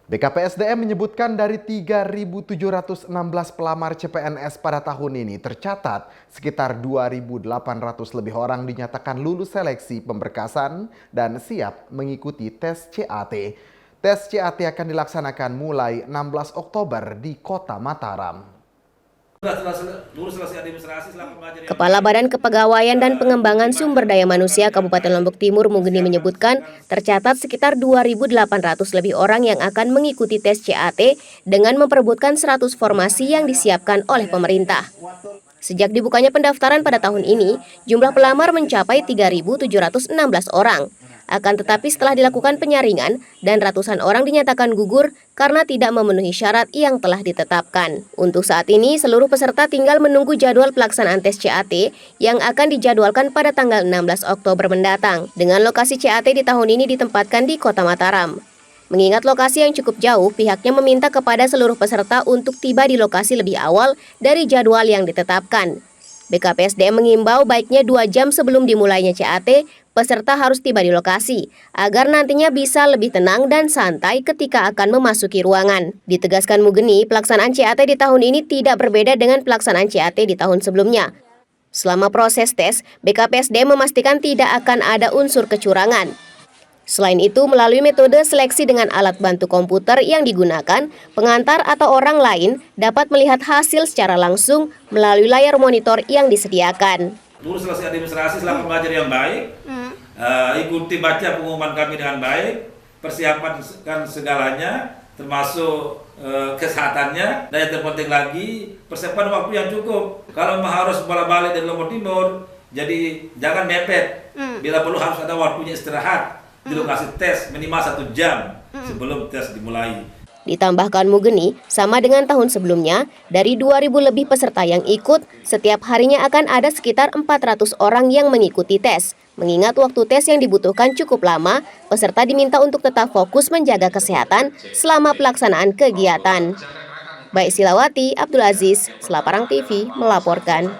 BKPSDM menyebutkan dari 3.716 pelamar CPNS pada tahun ini tercatat sekitar 2.800 lebih orang dinyatakan lulus seleksi pemberkasan dan siap mengikuti tes CAT. Tes CAT akan dilaksanakan mulai 16 Oktober di Kota Mataram. Kepala Badan Kepegawaian dan Pengembangan Sumber Daya Manusia Kabupaten Lombok Timur Mugeni menyebutkan tercatat sekitar 2.800 lebih orang yang akan mengikuti tes CAT dengan memperebutkan 100 formasi yang disiapkan oleh pemerintah. Sejak dibukanya pendaftaran pada tahun ini, jumlah pelamar mencapai 3.716 orang. Akan tetapi setelah dilakukan penyaringan dan ratusan orang dinyatakan gugur karena tidak memenuhi syarat yang telah ditetapkan. Untuk saat ini, seluruh peserta tinggal menunggu jadwal pelaksanaan tes CAT yang akan dijadwalkan pada tanggal 16 Oktober mendatang. Dengan lokasi CAT di tahun ini ditempatkan di Kota Mataram. Mengingat lokasi yang cukup jauh, pihaknya meminta kepada seluruh peserta untuk tiba di lokasi lebih awal dari jadwal yang ditetapkan. BKPSDM mengimbau baiknya 2 jam sebelum dimulainya CAT, peserta harus tiba di lokasi, agar nantinya bisa lebih tenang dan santai ketika akan memasuki ruangan. Ditegaskan Mugeni, pelaksanaan CAT di tahun ini tidak berbeda dengan pelaksanaan CAT di tahun sebelumnya. Selama proses tes, BKPSDM memastikan tidak akan ada unsur kecurangan. Selain itu, melalui metode seleksi dengan alat bantu komputer yang digunakan, pengantar atau orang lain dapat melihat hasil secara langsung melalui layar monitor yang disediakan. Lulus selesai administrasi selama belajar yang baik, ikuti baca pengumuman kami dengan baik, persiapkan segalanya, termasuk kesehatannya, dan yang terpenting lagi, persiapan waktu yang cukup. Kalau harus bolak-balik dari Lombok Timur, jadi jangan mepet, bila perlu harus ada waktunya istirahat di lokasi tes minimal 1 jam sebelum tes dimulai. Ditambahkan Mugeni, sama dengan tahun sebelumnya, dari 2.000 lebih peserta yang ikut, setiap harinya akan ada sekitar 400 orang yang mengikuti tes. Mengingat waktu tes yang dibutuhkan cukup lama, peserta diminta untuk tetap fokus menjaga kesehatan selama pelaksanaan kegiatan. Baik Silawati, Abdul Aziz, Selaparang TV melaporkan.